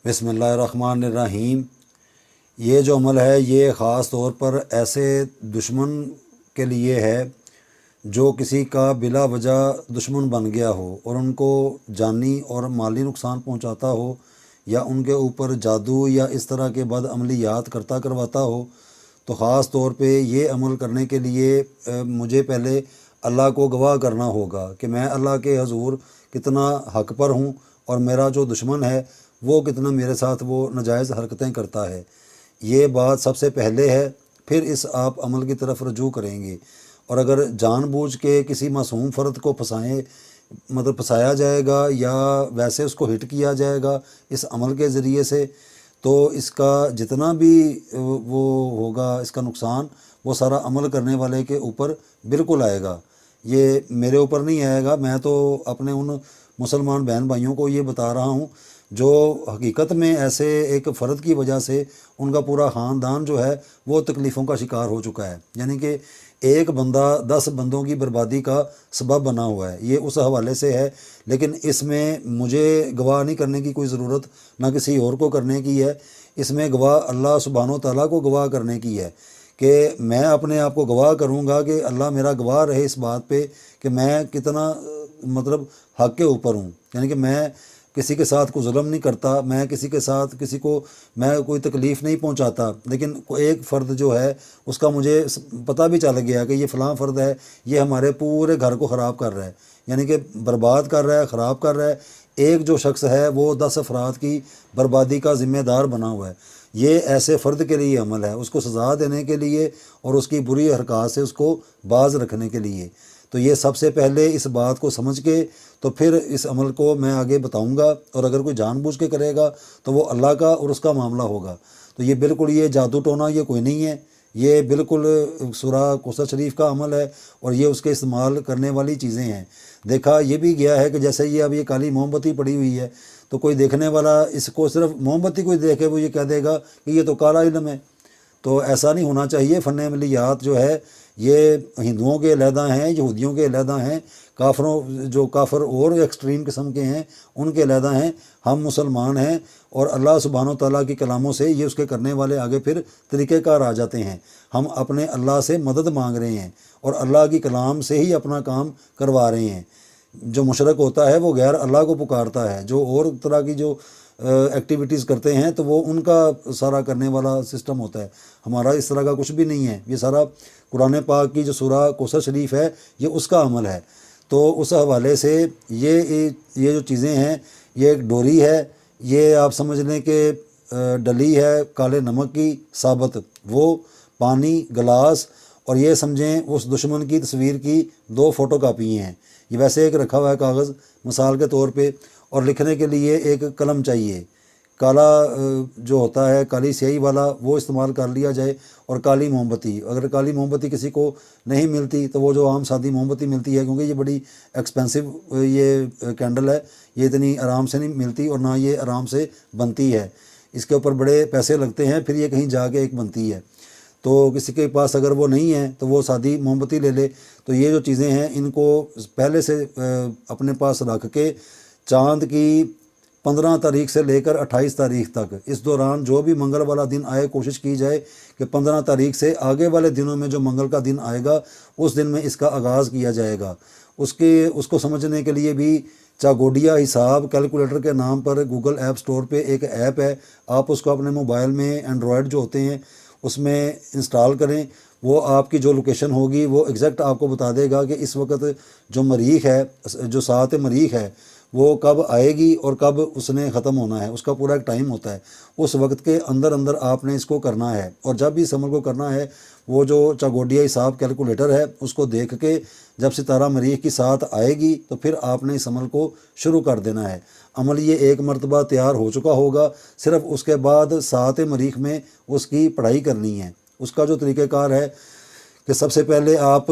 बिस्मिल्लाहिर्रहमानिर्रहीम। ये जो अमल है ये ख़ास तौर पर ऐसे दुश्मन के लिए है जो किसी का बिला वजह दुश्मन बन गया हो और उनको जानी और माली नुकसान पहुंचाता हो, या उनके ऊपर जादू या इस तरह के बद अमलियात करवाता हो। तो ख़ास तौर पे ये अमल करने के लिए मुझे पहले अल्लाह को गवाह करना होगा कि मैं अल्लाह के हजूर कितना हक़ पर हूँ और मेरा जो दुश्मन है वो कितना मेरे साथ वो नाजायज़ हरकतें करता है। ये बात सबसे पहले है, फिर इस आप अमल की तरफ रजू करेंगे। और अगर जानबूझ के किसी मासूम फ़र्द को फंसाया जाएगा या वैसे उसको हिट किया जाएगा इस अमल के ज़रिए से, तो इसका जितना भी वो होगा, इसका नुकसान वो सारा अमल करने वाले के ऊपर बिल्कुल आएगा। ये मेरे ऊपर नहीं आएगा। मैं तो अपने उन मुसलमान बहन भाइयों को ये बता रहा हूँ जो हकीकत में ऐसे एक फ़र्द की वजह से उनका पूरा ख़ानदान जो है वो तकलीफ़ों का शिकार हो चुका है। यानी कि एक बंदा 10 बंदों की बर्बादी का सबब बना हुआ है। ये उस हवाले से है, लेकिन इसमें मुझे गवाह नहीं करने की कोई ज़रूरत, ना किसी और को करने की है। इसमें गवाह अल्लाह सुब्हानो तआला को गवाह करने की है कि मैं अपने आप को गवाह करूँगा कि अल्लाह मेरा गवाह रहे इस बात पे कि मैं कितना हक़ के ऊपर हूँ। यानी कि मैं किसी के साथ कोई जुल्म नहीं करता, मैं किसी के साथ किसी को मैं कोई तकलीफ़ नहीं पहुंचाता। लेकिन एक फ़र्द जो है उसका मुझे पता भी चल गया कि ये फ़लाँ फ़र्द है, ये हमारे पूरे घर को ख़राब कर रहा है, यानी कि बर्बाद कर रहा है, ख़राब कर रहा है। एक जो शख्स है वो 10 अफराद की बर्बादी का ज़िम्मेदार बना हुआ है। ये ऐसे फ़र्द के लिए अमल है, उसको सज़ा देने के लिए और उसकी बुरी हरकत से उसको बाज़ रखने के लिए। तो ये सबसे पहले इस बात को समझ के तो फिर इस अमल को मैं आगे बताऊंगा। और अगर कोई जानबूझ के करेगा तो वो अल्लाह का और उसका मामला होगा। तो ये बिल्कुल ये जादू टोना ये कोई नहीं है, ये बिल्कुल सूरह कौसर शरीफ का अमल है और ये उसके इस्तेमाल करने वाली चीज़ें हैं। देखा ये भी गया है कि जैसे ये अब ये काली मोमबत्ती पड़ी हुई है तो कोई देखने वाला इसको सिर्फ मोमबत्ती को देखे वो ये कह देगा कि ये तो काला इल्म है। तो ऐसा नहीं होना चाहिए। फ़न अमलियात जो है ये हिंदुओं के अलहदा हैं, यहूदियों के अलहदा हैं, काफरों जो काफर और एक्सट्रीम किस्म के हैं उनके अलहदा हैं। हम मुसलमान हैं और अल्लाह सुब्हानो तआला की कलामों से ये उसके करने वाले आगे फिर तरीक़ेकार आ जाते हैं। हम अपने अल्लाह से मदद मांग रहे हैं और अल्लाह की कलाम से ही अपना काम करवा रहे हैं। जो मुशरक होता है वो गैर अल्लाह को पुकारता है, जो और तरह की जो एक्टिविटीज़ करते हैं तो वो उनका सारा करने वाला सिस्टम होता है। हमारा इस तरह का कुछ भी नहीं है। ये सारा कुरान पाक की जो सूरह कौसर शरीफ है ये उसका अमल है। तो उस हवाले से ये जो चीज़ें हैं, ये एक डोरी है, ये आप समझ लें कि डली है काले नमक की साबत, वो पानी गिलास, और ये समझें उस दुश्मन की तस्वीर की 2 फ़ोटो कापी हैं। ये वैसे एक रखा हुआ है कागज़ मिसाल के तौर पे, और लिखने के लिए एक कलम चाहिए। काला जो होता है काली स्याही वाला वो इस्तेमाल कर लिया जाए, और काली मोमबत्ती। अगर काली मोमबत्ती किसी को नहीं मिलती तो वो जो आम सादी मोमबत्ती मिलती है, क्योंकि ये बड़ी एक्सपेंसिव ये कैंडल है, ये इतनी आराम से नहीं मिलती और ना ये आराम से बनती है, इसके ऊपर बड़े पैसे लगते हैं, फिर ये कहीं जाके एक बनती है। तो किसी के पास अगर वो नहीं है तो वो सादी मोमबत्ती ले ले। तो ये जो चीज़ें हैं इनको पहले से अपने पास रख के चाँद की 15 तारीख से लेकर 28 तारीख तक इस दौरान जो भी मंगल वाला दिन आए, कोशिश की जाए कि 15 तारीख से आगे वाले दिनों में जो मंगल का दिन आएगा उस दिन में इसका आगाज़ किया जाएगा। उसको समझने के लिए भी चागोडिया हिसाब कैलकुलेटर के नाम पर गूगल ऐप स्टोर पे एक ऐप है, आप उसको अपने मोबाइल में एंड्रॉयड जो होते हैं उसमें इंस्टॉल करें। वो आपकी जो लोकेशन होगी वो एग्जैक्ट आपको बता देगा कि इस वक्त जो मरीख है, जो सात मरीख है, वो कब आएगी और कब उसने ख़त्म होना है। उसका पूरा एक टाइम होता है, उस वक्त के अंदर अंदर आपने इसको करना है। और जब भी इस अमल को करना है, वो जो चागोडिया हिसाब कैलकुलेटर है उसको देख के जब सितारा मरीख की साथ आएगी तो फिर आपने इस अमल को शुरू कर देना है। अमल ये एक मरतबा तैयार हो चुका होगा, सिर्फ उसके बाद सात मरीख में उसकी पढ़ाई करनी है। उसका जो तरीक़ेकार है कि सबसे पहले आप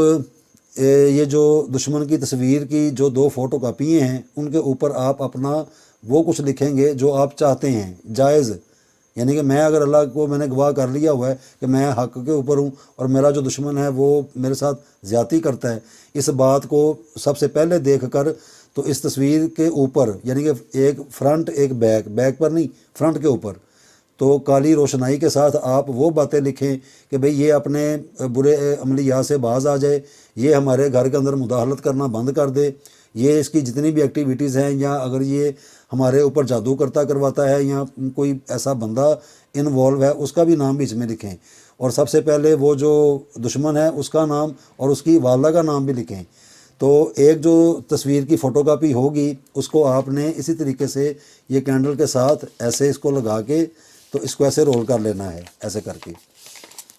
ये जो दुश्मन की तस्वीर की जो 2 फ़ोटो कापियाँ हैं उनके ऊपर आप अपना वो कुछ लिखेंगे जो आप चाहते हैं, जायज़ यानी कि मैं अगर अल्लाह को मैंने गवाह कर लिया हुआ है कि मैं हक़ के ऊपर हूँ और मेरा जो दुश्मन है वो मेरे साथ ज़्यादती करता है, इस बात को सबसे पहले देख कर तो इस तस्वीर के ऊपर, यानी कि एक फ्रंट एक बैक, बैक पर नहीं फ्रंट के ऊपर, तो काली रोशनाई के साथ आप वो बातें लिखें कि भाई ये अपने बुरे अमलियात से बाज आ जाए, ये हमारे घर के अंदर मुदाखलत करना बंद कर दे, ये इसकी जितनी भी एक्टिविटीज़ हैं, या अगर ये हमारे ऊपर जादू करवाता है या कोई ऐसा बंदा इन्वॉल्व है उसका भी नाम बीच में लिखें। और सबसे पहले वो जो दुश्मन है उसका नाम और उसकी वालदा का नाम भी लिखें। तो एक जो तस्वीर की फ़ोटोकॉपी होगी उसको आपने इसी तरीके से ये कैंडल के साथ ऐसे इसको लगा के तो इसको ऐसे रोल कर लेना है, ऐसे करके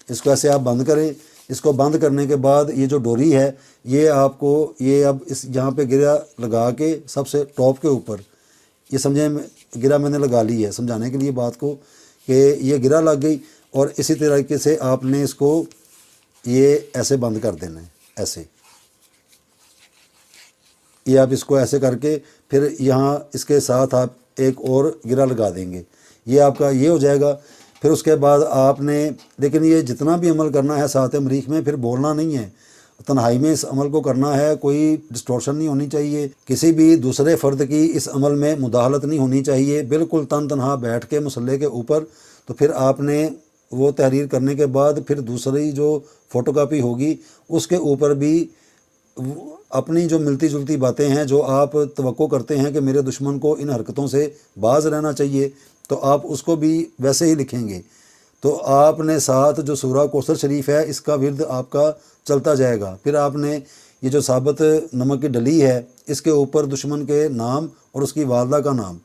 इसको ऐसे आप बंद करें। इसको बंद करने के बाद ये जो डोरी है ये आपको ये अब इस यहाँ पे गिरा लगा के सबसे टॉप के ऊपर, ये समझे गिरा मैंने लगा ली है समझाने के लिए बात को कि ये गिरा लग गई। और इसी तरीके से आपने इसको ये ऐसे बंद कर देना है, ऐसे ये आप इसको ऐसे करके फिर यहाँ इसके साथ आप एक और गिरा लगा देंगे, ये आपका ये हो जाएगा। फिर उसके बाद आपने, लेकिन ये जितना भी अमल करना है सात मरीख में फिर बोलना नहीं है, तन्हाई में इस अमल को करना है, कोई डिस्टॉर्शन नहीं होनी चाहिए, किसी भी दूसरे फ़र्द की इस अमल में मुदाखलत नहीं होनी चाहिए, बिल्कुल तनहा बैठ के मुसल्ले के ऊपर। तो फिर आपने वो तहरीर करने के बाद फिर दूसरी जो फ़ोटोकॉपी होगी उसके ऊपर भी अपनी जो मिलती जुलती बातें हैं जो आप तवक्को करते हैं कि मेरे दुश्मन को इन हरकतों से बाज रहना चाहिए, तो आप उसको भी वैसे ही लिखेंगे। तो आपने साथ जो सूरह कौसर शरीफ है इसका विर्द आपका चलता जाएगा। फिर आपने ये जो साबत नमक की डली है इसके ऊपर दुश्मन के नाम और उसकी वालदा का नाम,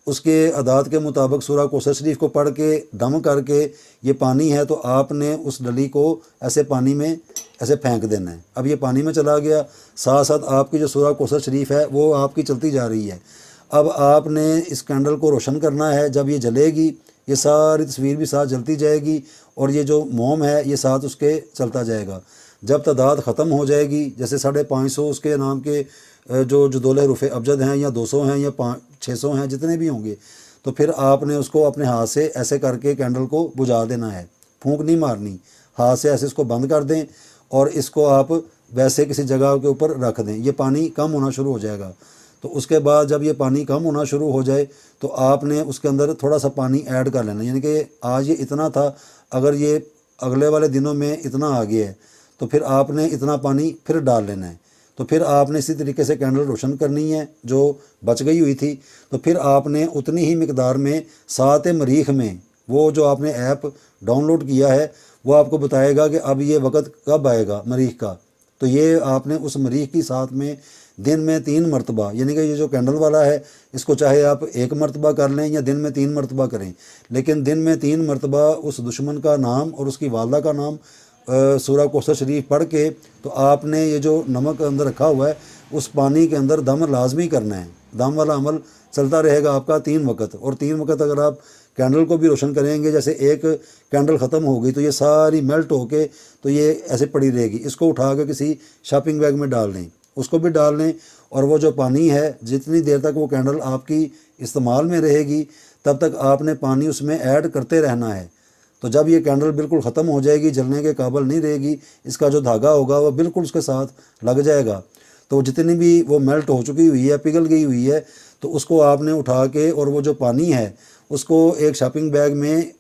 उसके अदाद के मुताबिक सूरह कौसर शरीफ को पढ़ के दम करके ये पानी है तो आपने उस डली को ऐसे पानी में ऐसे फेंक देना है। अब ये पानी में चला गया, साथ साथ आपकी जो सूरह कौसर शरीफ है वो आपकी चलती जा रही है। अब आपने इस कैंडल को रोशन करना है, जब ये जलेगी ये सारी तस्वीर भी साथ जलती जाएगी और ये जो मोम है ये साथ उसके चलता जाएगा। जब तादाद ख़त्म हो जाएगी, जैसे 550 उसके नाम के जो दौले रुफ़े अबजद हैं या 200 हैं या 600 हैं, जितने भी होंगे, तो फिर आपने उसको अपने हाथ से ऐसे करके कैंडल को बुझा देना है, फूंक नहीं मारनी, हाथ से ऐसे इसको बंद कर दें और इसको आप वैसे किसी जगह के ऊपर रख दें। ये पानी कम होना शुरू हो जाएगा। तो उसके बाद जब ये पानी कम होना शुरू हो जाए तो आपने उसके अंदर थोड़ा सा पानी ऐड कर लेना, यानी कि आज ये इतना था, अगर ये अगले वाले दिनों में इतना आ गया है तो फिर आपने इतना पानी फिर डाल लेना है। तो फिर आपने इसी तरीके से कैंडल रोशन करनी है जो बच गई हुई थी। तो फिर आपने उतनी ही मिकदार में सात मरीख में वो जो आपने ऐप डाउनलोड किया है वो आपको बताएगा कि अब ये वक़्त कब आएगा मरीख का। तो ये आपने उस मरीख की साथ में दिन में 3 मरतबा, यानी कि ये जो कैंडल वाला है इसको चाहे आप 1 मरतबा कर लें या दिन में 3 मरतबा करें, लेकिन दिन में 3 मरतबा उस दुश्मन का नाम और उसकी वालदा का नाम सूरह कौसर शरीफ पढ़ के तो आपने ये जो नमक अंदर रखा हुआ है उस पानी के अंदर दम लाजमी करना है। दम वाला अमल चलता रहेगा आपका 3 वक्त, और 3 वक्त अगर आप कैंडल को भी रोशन करेंगे, जैसे एक कैंडल ख़त्म हो गई तो ये सारी मेल्ट होके तो ये ऐसे पड़ी रहेगी, इसको उठा के किसी शॉपिंग बैग में डाल लें, उसको भी डाल लें। और वो जो पानी है जितनी देर तक वो कैंडल आपकी इस्तेमाल में रहेगी तब तक आपने पानी उसमें ऐड करते रहना है। तो जब ये कैंडल बिल्कुल ख़त्म हो जाएगी, जलने के काबिल नहीं रहेगी, इसका जो धागा होगा वो बिल्कुल उसके साथ लग जाएगा, तो जितनी भी वो मेल्ट हो चुकी हुई है, पिघल गई हुई है, तो उसको आपने उठा के और वो जो पानी है उसको एक शॉपिंग बैग में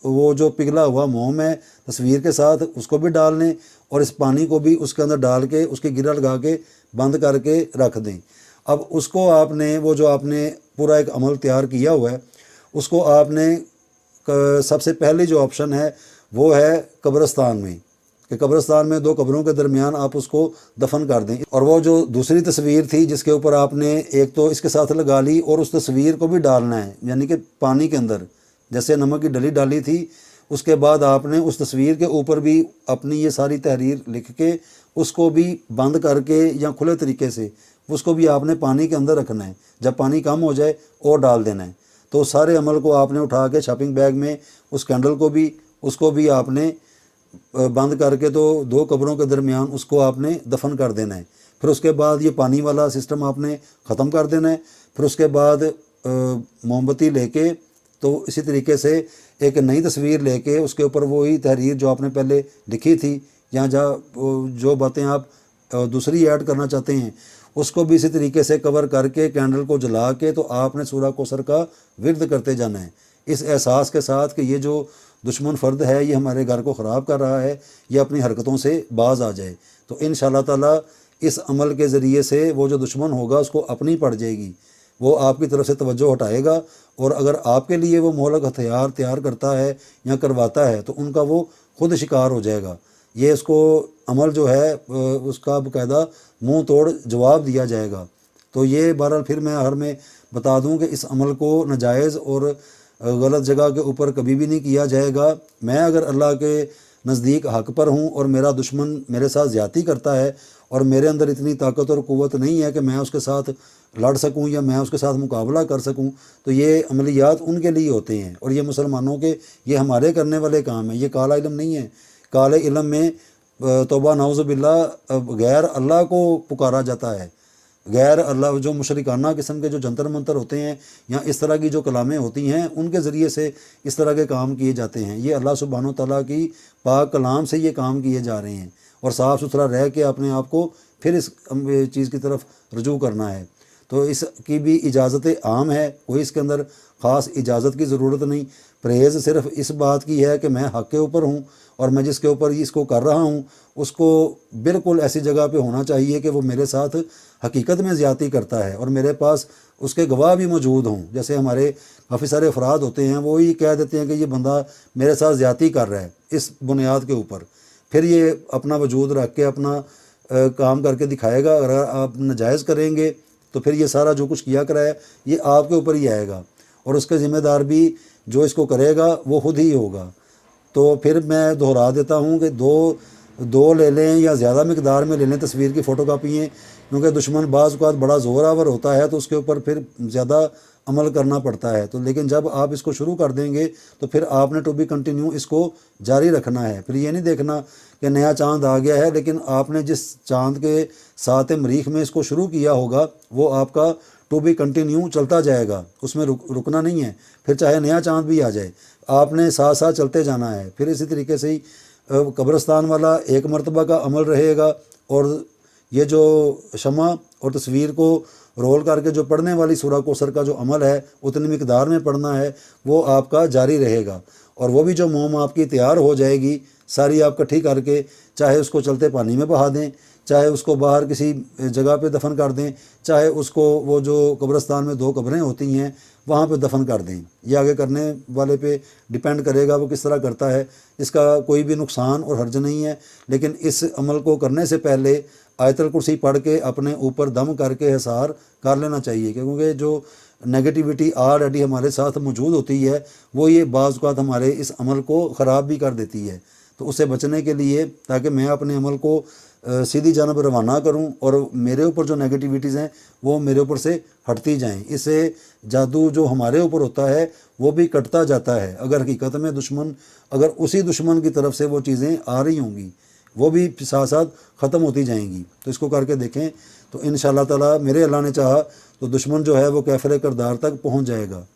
वो जो पिघला हुआ मोम है तस्वीर के साथ उसको भी डाल लें और इस पानी को भी उसके अंदर डाल के उसकी गिरा लगा के बंद करके रख दें। अब उसको आपने वो जो आपने पूरा एक अमल तैयार किया हुआ है उसको आपने सबसे पहले जो ऑप्शन है वो है कब्रिस्तान में, कि कब्रिस्तान में 2 कब्रों के दरमियान आप उसको दफन कर दें। और वो जो दूसरी तस्वीर थी जिसके ऊपर आपने एक तो इसके साथ लगा ली और उस तस्वीर को भी डालना है, यानी कि पानी के अंदर जैसे नमक की डली डाली थी उसके बाद आपने उस तस्वीर के ऊपर भी अपनी ये सारी तहरीर लिख के उसको भी बंद करके या खुले तरीके से उसको भी आपने पानी के अंदर रखना है। जब पानी कम हो जाए और डाल देना है। तो सारे अमल को आपने उठा के शॉपिंग बैग में उस कैंडल को भी उसको भी आपने बंद करके तो 2 कब्रों के दरमियान उसको आपने दफन कर देना है। फिर उसके बाद ये पानी वाला सिस्टम आपने ख़त्म कर देना है। फिर उसके बाद मोमबत्ती लेके तो इसी तरीके से एक नई तस्वीर लेके उसके ऊपर वही तहरीर जो आपने पहले लिखी थी या जो बातें आप दूसरी ऐड करना चाहते हैं उसको भी इसी तरीके से कवर करके कैंडल को जला के तो आपने सूरह कौसर का विर्द करते जाना है, इस एहसास के साथ कि ये जो दुश्मन फ़र्द है ये हमारे घर को ख़राब कर रहा है, ये अपनी हरकतों से बाज आ जाए। तो इंशाअल्लाह ताला इस अमल के ज़रिए से वो जो दुश्मन होगा उसको अपनी पड़ जाएगी, वो आपकी तरफ से तवज्जो हटाएगा। और अगर आपके लिए वो मोहलक हथियार तैयार करता है या करवाता है तो उनका वो खुद शिकार हो जाएगा। ये इसको अमल जो है उसका बाकायदा मुंह तोड़ जवाब दिया जाएगा। तो ये बहरहाल फिर मैं हर में बता दूं कि इस अमल को नाजायज़ और गलत जगह के ऊपर कभी भी नहीं किया जाएगा। मैं अगर अल्लाह के नज़दीक हक़ पर हूँ और मेरा दुश्मन मेरे साथ ज़्यादती करता है और मेरे अंदर इतनी ताकत और क़ुव्वत नहीं है कि मैं उसके साथ लड़ सकूं या मैं उसके साथ मुकाबला कर सकूं, तो ये अमलियात उनके लिए होते हैं और ये मुसलमानों के ये हमारे करने वाले काम हैं। ये काला इल्म नहीं है। काले इल्म में तौबा नाउज़ु बिल्लाह गैर अल्लाह को पुकारा जाता है। गैर अल्लाह जो मुशरिकाना किस्म के जो जंतर मंतर होते हैं या इस तरह की जो कलामें होती हैं उनके ज़रिए से इस तरह के काम किए जाते हैं। ये अल्लाह सुब्हानो तआला की पाक कलाम से ये काम किए जा रहे हैं और साफ़ सुथरा रह के अपने आप को फिर इस चीज़ की तरफ रुजू करना है। तो इसकी भी इजाज़त आम है, कोई इसके अंदर ख़ास इजाज़त की ज़रूरत नहीं। परहेज़ सिर्फ़ इस बात की है कि मैं हक़ के ऊपर हूँ और मैं जिसके ऊपर इसको कर रहा हूँ उसको बिल्कुल ऐसी जगह पे होना चाहिए कि वो मेरे साथ हकीकत में ज़्यादती करता है और मेरे पास उसके गवाह भी मौजूद हों। जैसे हमारे काफ़ी सारे अफराद होते हैं वो ही कह देते हैं कि ये बंदा मेरे साथ ज़्यादती कर रहा है इस बुनियाद के ऊपर, फिर ये अपना वजूद रख के अपना काम करके दिखाएगा। अगर आप नाजायज़ करेंगे तो फिर ये सारा जो कुछ किया करा है ये आपके ऊपर ही आएगा और उसके ज़िम्मेदार भी जो इसको करेगा वो खुद ही होगा। तो फिर मैं दोहरा देता हूँ कि दो ले लें या ज़्यादा मकदार में ले लें तस्वीर की फ़ोटोकॉपियाँ, क्योंकि दुश्मन बाज़ औक़ात बड़ा ज़ोरावर होता है तो उसके ऊपर फिर ज़्यादा अमल करना पड़ता है। तो लेकिन जब आप इसको शुरू कर देंगे तो फिर आपने टू बी कंटिन्यू इसको जारी रखना है। फिर ये नहीं देखना कि नया चाँद आ गया है, लेकिन आपने जिस चाँद के साथ मरीख में इसको शुरू किया होगा वो आपका टू बी कंटिन्यू चलता जाएगा, उसमें रुकना नहीं है। फिर चाहे नया चाँद भी आ जाए आपने साथ साथ चलते जाना है। फिर इसी तरीके से ही कब्रिस्तान वाला एक मरतबा का अमल रहेगा और ये जो शमा और तस्वीर को रोल करके जो पढ़ने वाली सूरह कौसर का जो अमल है उतनी मिकदार में पढ़ना है वो आपका जारी रहेगा। और वो भी जो मोम आपकी तैयार हो जाएगी सारी आप इकट्ठी करके चाहे उसको चलते पानी में बहा दें, चाहे उसको बाहर किसी जगह पे दफन कर दें, चाहे उसको वो जो कब्रिस्तान में 2 कब्रें होती हैं वहाँ पे दफन कर दें। ये आगे करने वाले पे डिपेंड करेगा वो किस तरह करता है। इसका कोई भी नुकसान और हर्ज नहीं है, लेकिन इस अमल को करने से पहले आयतल कुर्सी पढ़ के अपने ऊपर दम करके हिसार कर लेना चाहिए, क्योंकि जो नेगेटिविटी ऑलरेडी हमारे साथ मौजूद होती है वो ये बाज़ औक़ात हमारे इस अमल को ख़राब भी कर देती है। तो उससे बचने के लिए ताकि मैं अपने अमल को सीधी जानब रवाना करूं और मेरे ऊपर जो नेगेटिविटीज़ हैं वो मेरे ऊपर से हटती जाएं, इससे जादू जो हमारे ऊपर होता है वो भी कटता जाता है। अगर हकीकत में दुश्मन अगर उसी दुश्मन की तरफ से वो चीज़ें आ रही होंगी वो भी साथ साथ ख़त्म होती जाएंगी। तो इसको करके देखें तो इंशाअल्लाह ताला मेरे अल्लाह ने चाहा तो दुश्मन जो है वो कैफ़िर किरदार तक पहुँच जाएगा।